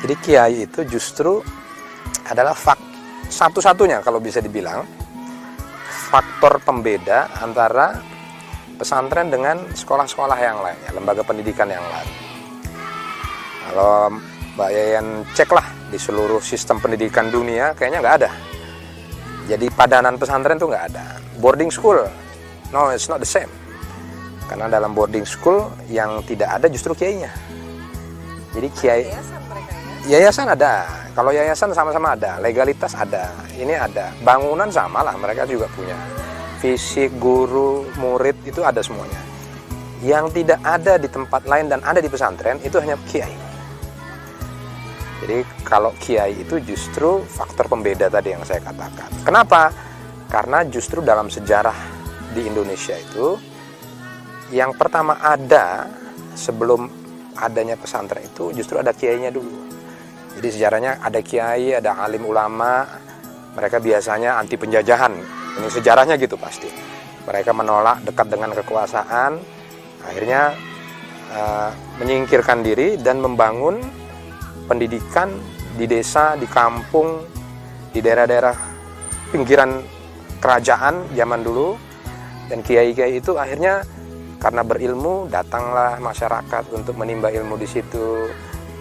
Jadi kiai itu justru adalah satu-satunya kalau bisa dibilang faktor pembeda antara pesantren dengan sekolah-sekolah yang lainnya, lembaga pendidikan yang lain. Kalau Mbak Yayan ceklah di seluruh sistem pendidikan dunia, kayaknya nggak ada. Jadi padanan pesantren tuh nggak ada. Boarding school, no, it's not the same. Karena dalam boarding school yang tidak ada justru kiainya. Jadi kiai, yayasan ada. Kalau yayasan sama-sama ada, legalitas ada, ini ada. Bangunan sama lah, mereka juga punya. Fisik, guru, murid itu ada semuanya. Yang tidak ada di tempat lain dan ada di pesantren itu hanya kiai. Jadi kalau kiai itu justru faktor pembeda tadi yang saya katakan. Kenapa? Karena justru dalam sejarah di Indonesia itu yang pertama ada sebelum adanya pesantren itu justru ada kiainya dulu. Jadi sejarahnya ada kiai, ada alim ulama, mereka biasanya anti penjajahan. Ini sejarahnya gitu pasti. Mereka menolak dekat dengan kekuasaan, akhirnya menyingkirkan diri dan membangun pendidikan di desa, di kampung, di daerah-daerah pinggiran kerajaan zaman dulu. Dan kiai-kiai itu akhirnya karena berilmu, datanglah masyarakat untuk menimba ilmu di situ.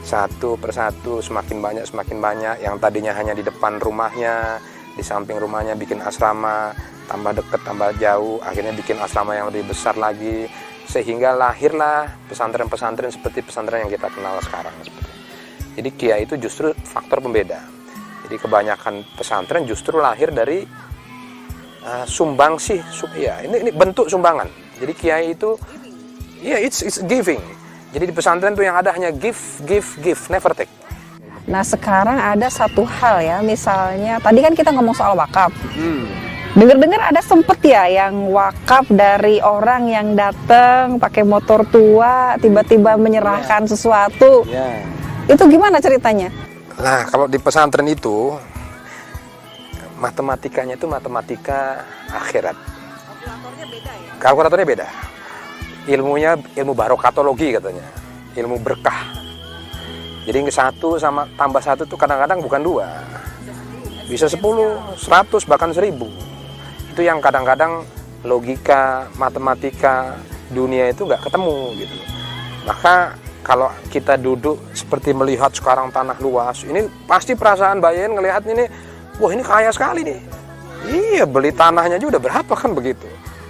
Satu persatu, semakin banyak, yang tadinya hanya di depan rumahnya, di samping rumahnya bikin asrama, tambah deket, tambah jauh, akhirnya bikin asrama yang lebih besar lagi, sehingga lahirlah pesantren-pesantren seperti pesantren yang kita kenal sekarang. Jadi kiai itu justru faktor pembeda. Jadi kebanyakan pesantren justru lahir dari sumbangsih, ya ini bentuk sumbangan. Jadi kiai itu, ya it's giving. Jadi di pesantren tuh yang ada hanya give, never take. Nah sekarang ada satu hal ya, misalnya tadi kan kita ngomong soal wakaf. Dengar-dengar ada sempet ya yang wakaf dari orang yang datang pakai motor tua, tiba-tiba menyerahkan sesuatu. Itu gimana ceritanya? Nah kalau di pesantren itu matematikanya itu matematika akhirat. Kalkulatornya beda ya? Kalkulatornya beda. Ilmunya ilmu barokatologi katanya, ilmu berkah. Jadi satu sama tambah satu itu kadang-kadang bukan dua, bisa 10, 100, bahkan 1000. Itu yang kadang-kadang logika, matematika dunia itu nggak ketemu gitu. Maka kalau kita duduk seperti melihat sekarang tanah luas, ini pasti perasaan Mbak Yayan ngelihat ini, wah ini kaya sekali nih. Iya, beli tanahnya juga udah berapa kan begitu.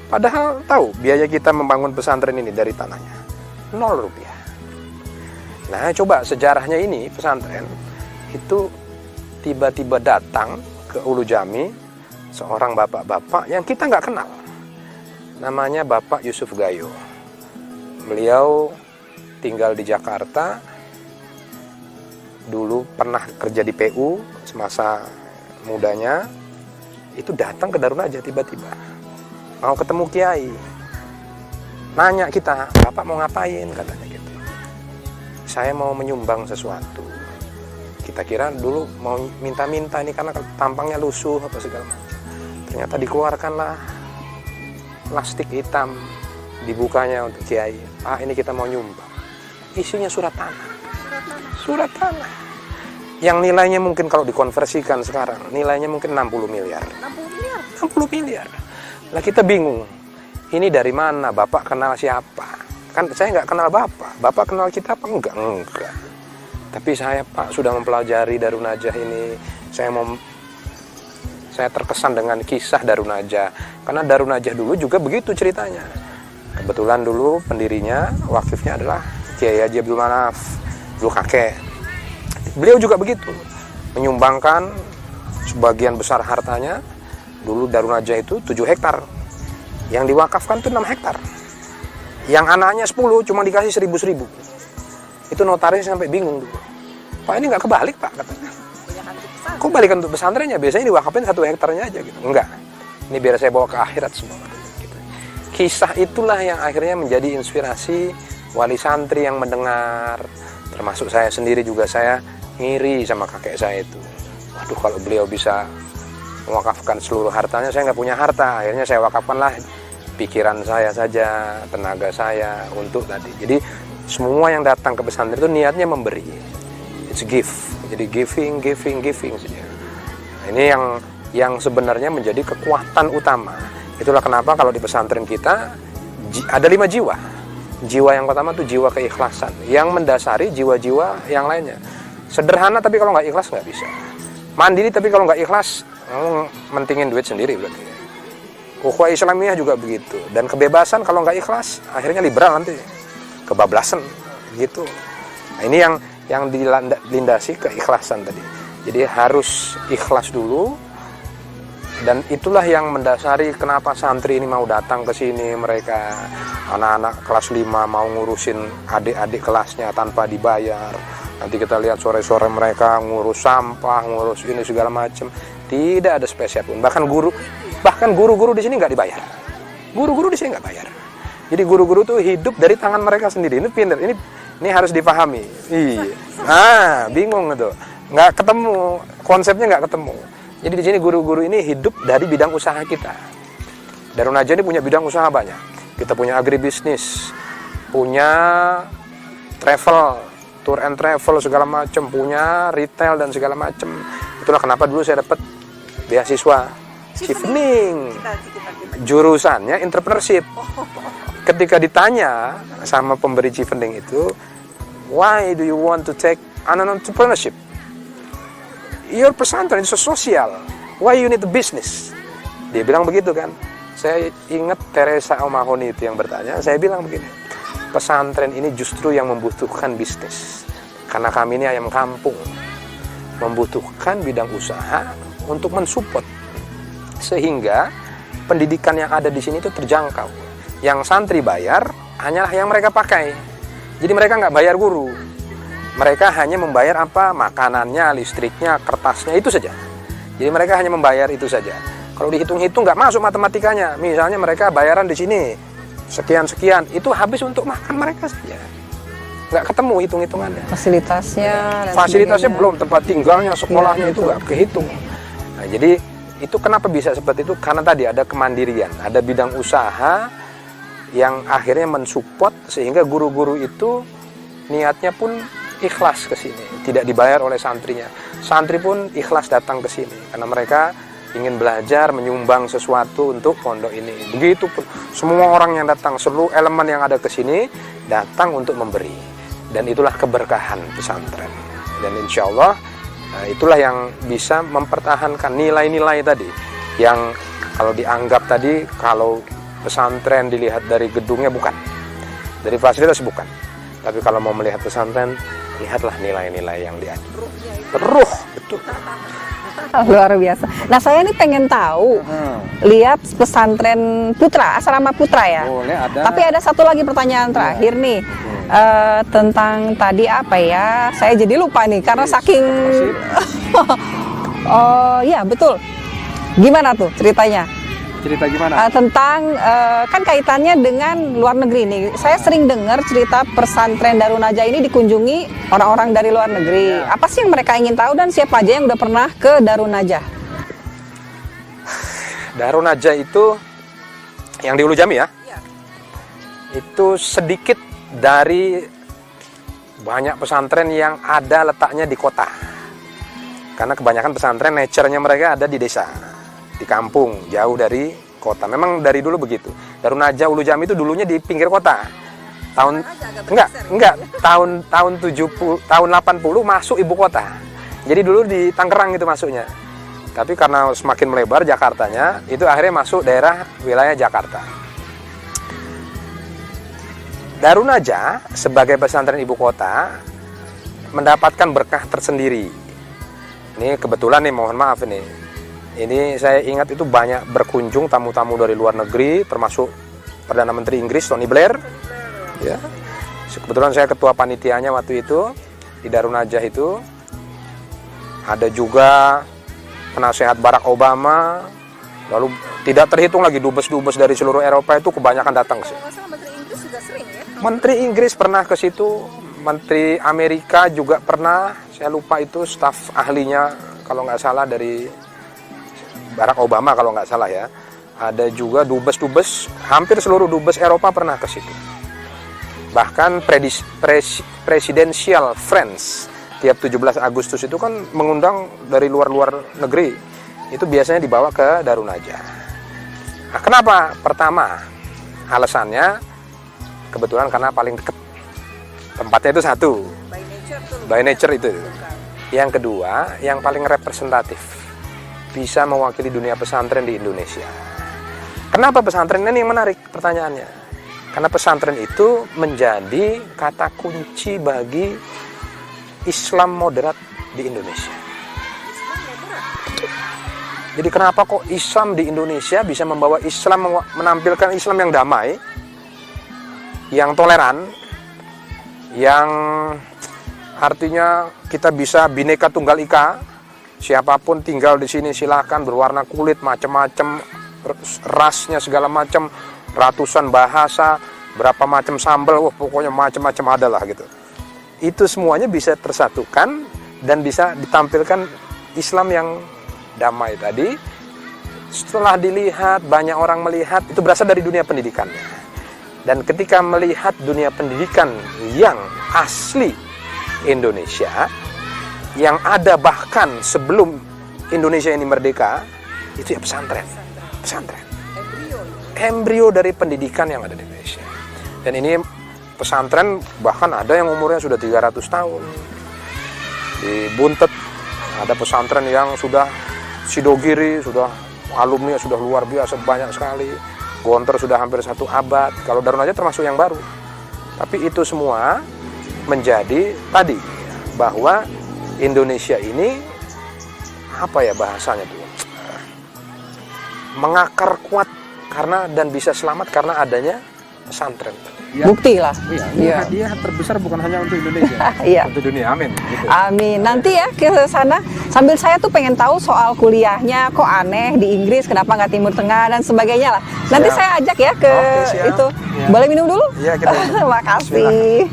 Padahal tahu biaya kita membangun pesantren ini dari tanahnya 0 rupiah. Nah coba sejarahnya ini pesantren itu tiba-tiba datang ke Ulu Jami seorang bapak-bapak yang kita nggak kenal. Namanya Bapak Yusuf Gayo. Beliau tinggal di Jakarta. Dulu pernah kerja di PU semasa mudanya. Itu datang ke Darun Najah tiba-tiba. Mau ketemu kiai. Nanya kita, Bapak mau ngapain? Katanya gitu. Saya mau menyumbang sesuatu. Kita kira dulu mau minta-minta ini karena tampangnya lusuh apa segala macam. Ternyata dikeluarkanlah plastik hitam, dibukanya untuk kiai. Ini kita mau nyumbang. Isinya surat tanah. Surat tanah. Yang nilainya mungkin kalau dikonversikan sekarang, nilainya mungkin 60 miliar. 60 miliar. Lah kita bingung. Ini dari mana? Bapak kenal siapa? Kan saya nggak kenal Bapak. Bapak kenal kita apa? Enggak. Tapi saya Pak sudah mempelajari Darun Najah ini. Saya terkesan dengan kisah Darun Najah. Karena Darun Najah dulu juga begitu ceritanya. Kebetulan dulu pendirinya, wakifnya adalah Kiai Haji Abdul Manaf, dulu kakek. Beliau juga begitu, menyumbangkan sebagian besar hartanya. Dulu Darun Najah itu 7 hektar. Yang diwakafkan itu 6 hektar. Yang anaknya 10 cuma dikasih 1.000. Itu notaris sampai bingung dulu. Pak ini nggak kebalik Pak katanya. Kok balikan untuk pesantrennya? Biasanya diwakafin 1 hektarnya aja gitu. Enggak. Ini biar saya bawa ke akhirat semua. Gitu. Kisah itulah yang akhirnya menjadi inspirasi wali santri yang mendengar. Termasuk saya sendiri juga, saya ngiri sama kakek saya itu. Waduh kalau beliau bisa mewakafkan seluruh hartanya, saya nggak punya harta. Akhirnya saya wakafkanlah pikiran saya saja, tenaga saya untuk tadi. Jadi semua yang datang ke pesantren itu niatnya memberi. it's give. Jadi giving saja. Nah, ini yang sebenarnya menjadi kekuatan utama. Itulah kenapa kalau di pesantren kita ada 5 jiwa. Jiwa yang pertama itu jiwa keikhlasan, yang mendasari jiwa-jiwa yang lainnya. Sederhana tapi kalau nggak ikhlas nggak bisa. Mandiri tapi kalau nggak ikhlas, mentingin duit sendiri berarti. Ukhuwah Islamiyah juga begitu. Dan kebebasan kalau nggak ikhlas, akhirnya liberal nanti, kebablasan gitu. Nah, ini yang dilindasi keikhlasan tadi. Jadi harus ikhlas dulu. Dan itulah yang mendasari kenapa santri ini mau datang ke sini. Mereka anak-anak kelas 5 mau ngurusin adik-adik kelasnya tanpa dibayar. Nanti kita lihat sore-sore mereka ngurus sampah, ngurus ini segala macam. Tidak ada spesial pun. Bahkan guru-guru di sini nggak dibayar. Guru-guru di sini nggak bayar. Jadi guru-guru tuh hidup dari tangan mereka sendiri. Ini pinter. Ini harus dipahami. Iya. Bingung gitu. Nggak ketemu, konsepnya nggak ketemu. Jadi di sini guru-guru ini hidup dari bidang usaha kita. Darun Najah ini punya bidang usaha banyak. Kita punya agribisnis, punya travel, tour and travel segala macam, punya retail dan segala macam. Itulah kenapa dulu saya dapat beasiswa Chevening. Jurusannya entrepreneurship. Ketika ditanya sama pemberi Chevening itu, why do you want to take an entrepreneurship? Your pesantren is sosial. Why you need a business? Dia bilang begitu kan. Saya ingat Teresa O'Mahony itu yang bertanya. Saya bilang begini, pesantren ini justru yang membutuhkan bisnis. Karena kami ini ayam kampung, membutuhkan bidang usaha untuk mensupport. Sehingga pendidikan yang ada di sini itu terjangkau. Yang santri bayar hanyalah yang mereka pakai. Jadi mereka nggak bayar guru. Mereka hanya membayar apa? Makanannya, listriknya, kertasnya, itu saja. Jadi mereka hanya membayar itu saja. Kalau dihitung-hitung nggak masuk matematikanya. Misalnya mereka bayaran di sini sekian-sekian, itu habis untuk makan mereka saja. Nggak ketemu hitung-hitungannya. Fasilitasnya belum, tempat tinggalnya, sekolahnya itu nggak kehitung. Nah, jadi itu kenapa bisa seperti itu? Karena tadi ada kemandirian, ada bidang usaha yang akhirnya mensupport sehingga guru-guru itu niatnya pun ikhlas ke sini, tidak dibayar oleh santrinya. Santri pun ikhlas datang ke sini karena mereka ingin belajar, menyumbang sesuatu untuk pondok ini. Begitupun semua orang yang datang, seluruh elemen yang ada ke sini datang untuk memberi. Dan itulah keberkahan pesantren. Dan insya Allah itulah yang bisa mempertahankan nilai-nilai tadi. Yang kalau dianggap tadi, kalau pesantren dilihat dari gedungnya bukan, dari fasilitas bukan. Tapi kalau mau melihat pesantren, lihatlah nilai-nilai yang ada. Ruh, betul. Luar biasa. Nah, saya ini pengen tahu, lihat pesantren Putra, asrama Putra ya. Boleh, ada. Tapi ada satu lagi pertanyaan terakhir nih. Tentang tadi apa ya? Saya jadi lupa nih karena saking. Oh iya betul. Gimana tuh ceritanya? Cerita gimana? Tentang kan kaitannya dengan luar negeri nih. Saya sering dengar cerita pesantren Darun Najah ini dikunjungi orang-orang dari luar negeri. Ya. Apa sih yang mereka ingin tahu dan siapa aja yang udah pernah ke Darun Najah? Darun Najah itu yang di Ulu Jami ya? Ya. Itu sedikit dari banyak pesantren yang ada letaknya di kota. Karena kebanyakan pesantren nature-nya mereka ada di desa, di kampung, jauh dari kota. Memang dari dulu begitu. Darun Najah Ulu Jami itu dulunya di pinggir kota. Tahun tahun 70, tahun 80 masuk ibu kota. Jadi dulu di Tangerang itu masuknya. Tapi karena semakin melebar Jakartanya, itu akhirnya masuk daerah wilayah Jakarta. Darun Najah sebagai pesantren ibu kota mendapatkan berkah tersendiri. Ini kebetulan nih, mohon maaf ini. Ini saya ingat itu banyak berkunjung tamu-tamu dari luar negeri, termasuk Perdana Menteri Inggris Tony Blair. Ya. Kebetulan saya ketua panitianya waktu itu di Darun Najah itu. Ada juga penasehat Barack Obama. Lalu tidak terhitung lagi dubes-dubes dari seluruh Eropa itu kebanyakan datang ke sini. Menteri Inggris juga sering ya? Menteri Inggris pernah ke situ, Menteri Amerika juga pernah. Saya lupa itu staf ahlinya kalau nggak salah dari Barack Obama kalau nggak salah ya. Ada juga dubes-dubes, hampir seluruh dubes Eropa pernah ke situ. Bahkan presidential friends tiap 17 Agustus itu kan mengundang dari luar-luar negeri. Itu biasanya dibawa ke Darun Najah. Nah, kenapa? Pertama, alasannya kebetulan karena paling dekat. Tempatnya itu satu. By nature itu. Yang kedua, yang paling representatif. Bisa mewakili dunia pesantren di Indonesia. Kenapa pesantren ini yang menarik pertanyaannya? Karena pesantren itu menjadi kata kunci bagi Islam moderat di Indonesia. Jadi kenapa kok Islam di Indonesia bisa membawa Islam, menampilkan Islam yang damai, yang toleran, yang artinya kita bisa bineka tunggal ika, siapapun tinggal di sini silahkan, berwarna kulit macam-macam, rasnya segala macam, ratusan bahasa, berapa macam sambal, pokoknya macam-macam ada lah gitu. Itu semuanya bisa tersatukan dan bisa ditampilkan Islam yang damai tadi. Setelah dilihat, banyak orang melihat, itu berasal dari dunia pendidikannya. Dan ketika melihat dunia pendidikan yang asli Indonesia, yang ada bahkan sebelum Indonesia ini merdeka, itu ya pesantren. Pesantren. Embrio dari pendidikan yang ada di Indonesia. Dan ini pesantren bahkan ada yang umurnya sudah 300 tahun. Di Buntet ada pesantren yang sudah Sidogiri, sudah alumni sudah luar biasa banyak sekali. Gontor sudah hampir 1 abad. Kalau Darun Najah termasuk yang baru. Tapi itu semua menjadi tadi bahwa Indonesia ini apa ya bahasanya tuh? Mengakar kuat karena dan bisa selamat karena adanya pesantren. Ya. Bukti lah. Iya, ini hadiah terbesar bukan hanya untuk Indonesia, iya. untuk dunia. Amin. Gitu. Amin. Nanti ya ke sana. Sambil saya tuh pengen tahu soal kuliahnya, kok aneh di Inggris, kenapa nggak Timur Tengah dan sebagainya lah. Nanti saya ajak ya ke itu. Ya. Boleh minum dulu? Iya, kita. Makasih.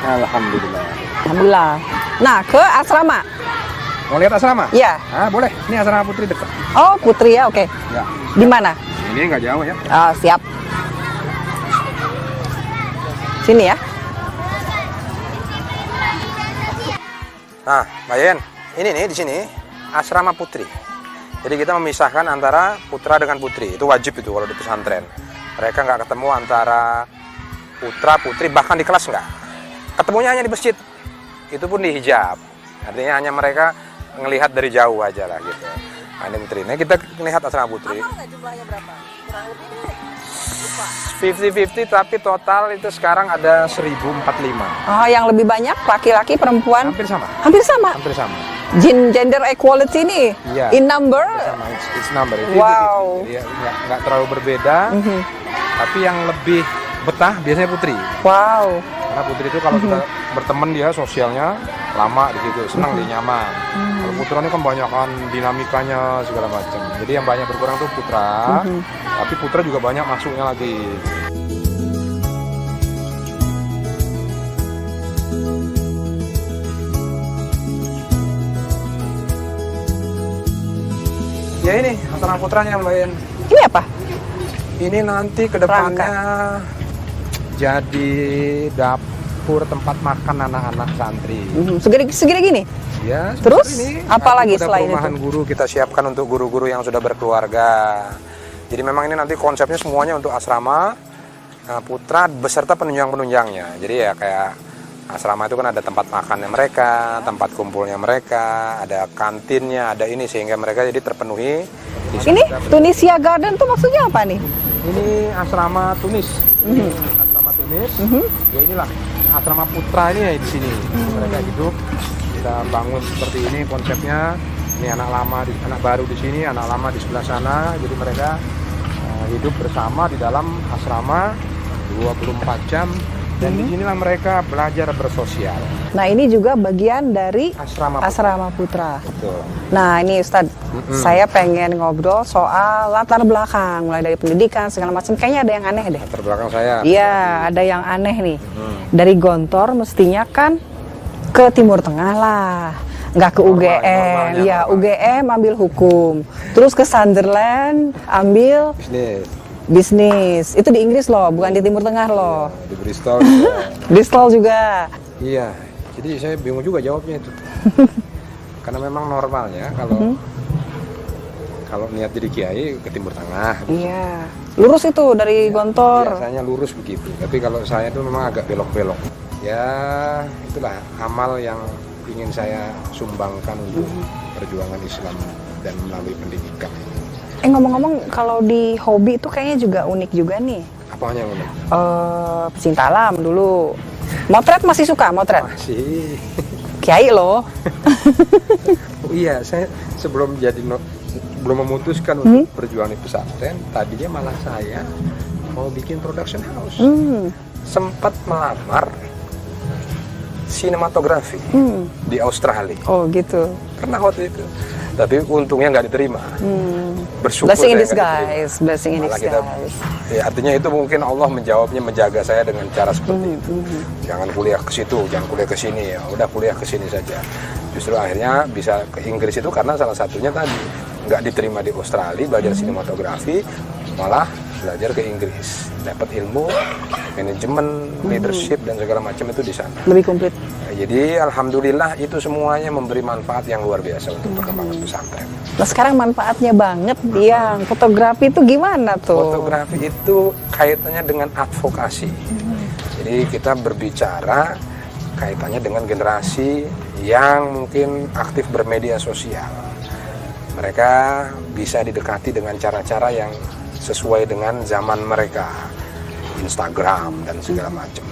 Alhamdulillah. Alhamdulillah. Nah, ke asrama. Mau lihat asrama? Iya. Ah, boleh. Ini asrama Putri dekat. Oh, Putri ya, oke. Ya. Di mana? Ini nggak jauh ya. Oh, siap. Sini ya. Nah, Mbak Yen, ini nih di sini asrama Putri. Jadi kita memisahkan antara putra dengan putri. Itu wajib itu kalau di pesantren. Mereka nggak ketemu antara putra, putri, bahkan di kelas nggak. Ketemunya hanya di masjid. Itu pun di hijab. Artinya hanya mereka ngelihat dari jauh aja lah gitu. Nah, ini Putri. Nah, kita lihat asrama Putri. Apa nggak jumlahnya berapa? Kurang lebih lupa. 50-50 tapi total itu sekarang ada 1045. Oh, yang lebih banyak laki-laki, perempuan? Hampir sama. Hampir sama. Hampir sama. Gender equality nih, Iya. in number. Sama, it's number. Wow. Jadi nggak terlalu berbeda. Tapi yang lebih betah biasanya Putri. Wow. Karena Putri itu kalau kita berteman dia sosialnya lama di situ, senang dia nyaman. Kalau Putra ini kan banyakan dinamikanya segala macam. Jadi yang banyak berkurang tuh Putra, tapi Putra juga banyak masuknya lagi. Ya ini asrama putranya Mbak Yen. Ini apa? Ini nanti kedepannya jadi dapur tempat makan anak-anak santri. Segini gini? Ya. Terus ini apa lagi selain perumahan itu? guru kita siapkan untuk guru-guru yang sudah berkeluarga. Jadi memang ini nanti konsepnya semuanya untuk asrama putra beserta penunjang-penunjangnya. Jadi ya kayak asrama itu kan ada tempat makannya mereka, tempat kumpulnya mereka, ada kantinnya, ada ini sehingga mereka jadi terpenuhi. Ini Tunisia Garden tuh maksudnya apa nih? Ini asrama Tunis. Asrama Tunis. Ya inilah asrama putra ini ya di sini. Mereka hidup. Kita bangun seperti ini konsepnya. Ini anak lama, anak baru di sini, anak lama di sebelah sana. Jadi mereka hidup bersama di dalam asrama 24 jam. Dan di sinilah mereka belajar bersosial. Nah, ini juga bagian dari asrama putra. Betul. Nah, ini Ustadz, saya pengen ngobrol soal latar belakang, mulai dari pendidikan segala macam. Kayaknya ada yang aneh deh. Latar belakang saya. Iya, ada yang aneh nih. Dari Gontor mestinya kan ke Timur Tengah lah, nggak ke UGM. Ya, UGM ambil hukum. Terus ke Sunderland ambil Bisnis. Itu di Inggris loh, bukan di Timur Tengah loh. Di Bristol juga. Bristol juga. Iya, jadi saya bingung juga jawabnya itu. Karena memang normalnya kalau niat jadi kiai ke Timur Tengah. Iya. Lurus itu dari Gontor. Biasanya lurus begitu. Tapi kalau saya itu memang agak belok-belok. Ya, itulah amal yang ingin saya sumbangkan untuk perjuangan Islam dan melalui pendidikan ini. Ngomong-ngomong, kalau di hobi itu kayaknya juga unik juga nih. Apanya unik? Pecinta alam dulu. Motret masih suka motret? Masih. Kiai loh. Oh iya, saya sebelum belum memutuskan untuk berjuang di pesantren, tadinya malah saya mau bikin production house. Sempat melamar sinematografi di Australia. Oh gitu. Pernah waktu itu. Tapi untungnya nggak diterima. Bersyukur Blessing in saya nggak disguise, blessing in Malah kita, disguise. ya, artinya itu mungkin Allah menjaga saya dengan cara seperti itu. Jangan kuliah ke situ, jangan kuliah ke sini, ya udah kuliah ke sini saja. Justru akhirnya bisa ke Inggris itu karena salah satunya tadi nggak diterima di Australia belajar sinematografi, malah belajar ke Inggris, dapat ilmu manajemen, leadership dan segala macam itu di sana. Lebih komplit. Jadi alhamdulillah itu semuanya memberi manfaat yang luar biasa untuk perkembangan pesantren. Nah sekarang manfaatnya banget yang fotografi itu gimana tuh? Fotografi itu kaitannya dengan advokasi. Jadi kita berbicara kaitannya dengan generasi yang mungkin aktif bermedia sosial. Mereka bisa didekati dengan cara-cara yang sesuai dengan zaman mereka, Instagram dan segala macam.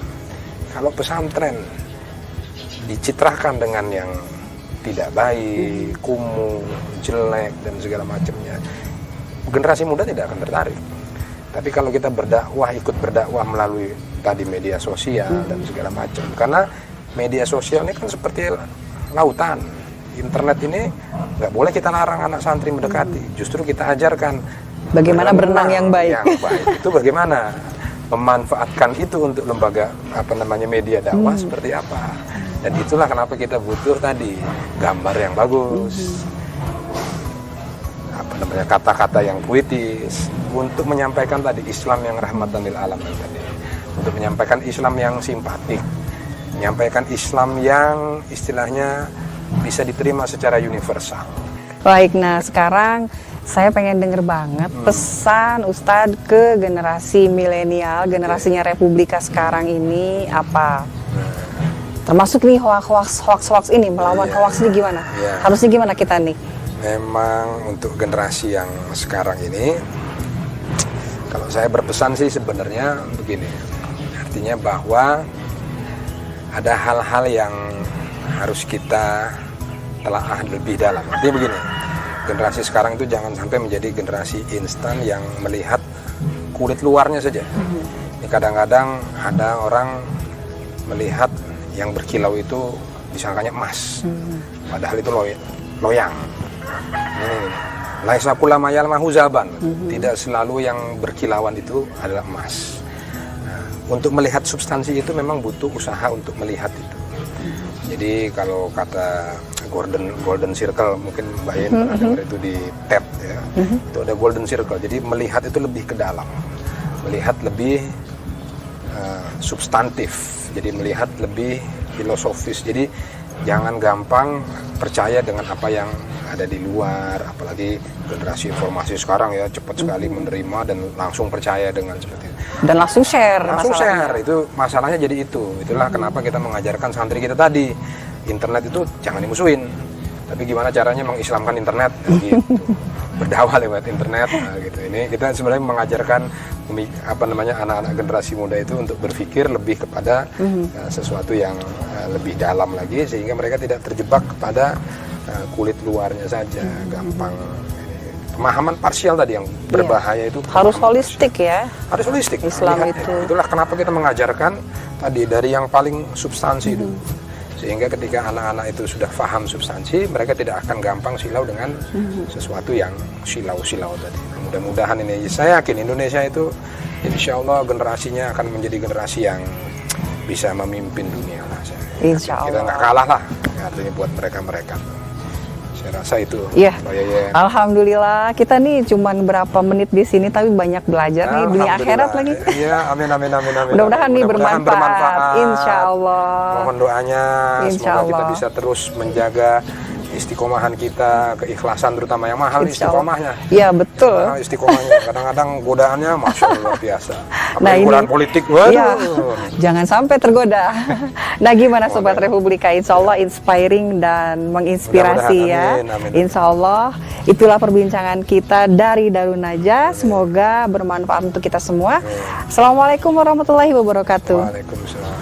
Kalau pesantren dicitrakan dengan yang tidak baik, kumuh, jelek dan segala macamnya, generasi muda tidak akan tertarik. Tapi kalau kita ikut berdakwah melalui tadi media sosial dan segala macam, karena media sosial ini kan seperti lautan. Internet ini nggak boleh kita larang anak santri mendekati, justru kita ajarkan bagaimana berenang yang baik. Yang baik itu bagaimana memanfaatkan itu untuk lembaga media dakwah seperti apa. Dan itulah kenapa kita butuh tadi gambar yang bagus, kata-kata yang puitis untuk menyampaikan tadi Islam yang rahmatan lil alamin tadi, untuk menyampaikan Islam yang simpatik, menyampaikan Islam yang istilahnya bisa diterima secara universal. Baik, nah sekarang saya pengen denger banget pesan Ustadz ke generasi milenial, generasinya Republika sekarang ini apa? Termasuk nih hoax ini, melawan hoax ini gimana? Harusnya gimana kita nih? Memang untuk generasi yang sekarang ini, kalau saya berpesan sih sebenarnya begini, artinya bahwa ada hal-hal yang harus kita telaah lebih dalam. Artinya begini, generasi sekarang itu jangan sampai menjadi generasi instan yang melihat kulit luarnya saja. Ini kadang-kadang ada orang melihat yang berkilau itu disangkanya emas, padahal itu loyang. Ini laisa kullama yalmahu zaban, tidak selalu yang berkilauan itu adalah emas. Nah, untuk melihat substansi itu memang butuh usaha untuk melihat itu. Jadi kalau kata golden circle, mungkin Mbak Yen pernah dengar itu di TED ya, itu ada golden circle. Jadi melihat itu lebih ke dalam, melihat lebih substantif, jadi melihat lebih filosofis. Jadi jangan gampang percaya dengan apa yang ada di luar, apalagi generasi informasi sekarang ya cepat sekali menerima dan langsung percaya dengan seperti itu. Dan langsung share. Itu masalahnya. Jadi itulah kenapa kita mengajarkan santri kita tadi, internet itu jangan dimusuhin, tapi gimana caranya mengislamkan internet gitu. Berdakwah lewat internet gitu. Ini kita sebenarnya mengajarkan anak-anak generasi muda itu untuk berpikir lebih kepada sesuatu yang lebih dalam lagi, sehingga mereka tidak terjebak kepada kulit luarnya saja, gampang. Pemahaman parsial tadi yang berbahaya itu harus holistik ya. Harus holistik. Islam itu. Itulah kenapa kita mengajarkan tadi dari yang paling substansi dulu. Sehingga ketika anak-anak itu sudah paham substansi, mereka tidak akan gampang silau dengan sesuatu yang silau-silau tadi. Mudah-mudahan ini, saya yakin Indonesia itu insya Allah generasinya akan menjadi generasi yang bisa memimpin dunia lah. Insya Allah. Kita nggak kalah lah, artinya buat mereka-mereka. Saya rasa itu. Iya. Mbak Yeyen. Alhamdulillah, kita nih cuman berapa menit di sini tapi banyak belajar nih dunia akhirat lagi. Iya, amin. Mudah-mudahan nih bermanfaat. Insya Allah. Mohon doanya, Insya semoga kita Allah. bisa terus menjaga istiqomahan kita, keikhlasan terutama yang mahal nih Insya Allah. istiqomahnya. Iya betul. Mahal istiqomahnya. Kadang-kadang godaannya masya Allah luar biasa. Nah, Apalagi ini- godaan politik, waduh. Iya, jangan sampai tergoda. Nah, gimana Sobat Republika? Insya Allah inspiring dan menginspirasi ya. Mudah-mudahan, amin. Insya Allah itulah perbincangan kita dari Darun Najah. Semoga bermanfaat untuk kita semua. Assalamualaikum warahmatullahi wabarakatuh. Waalaikumsalam.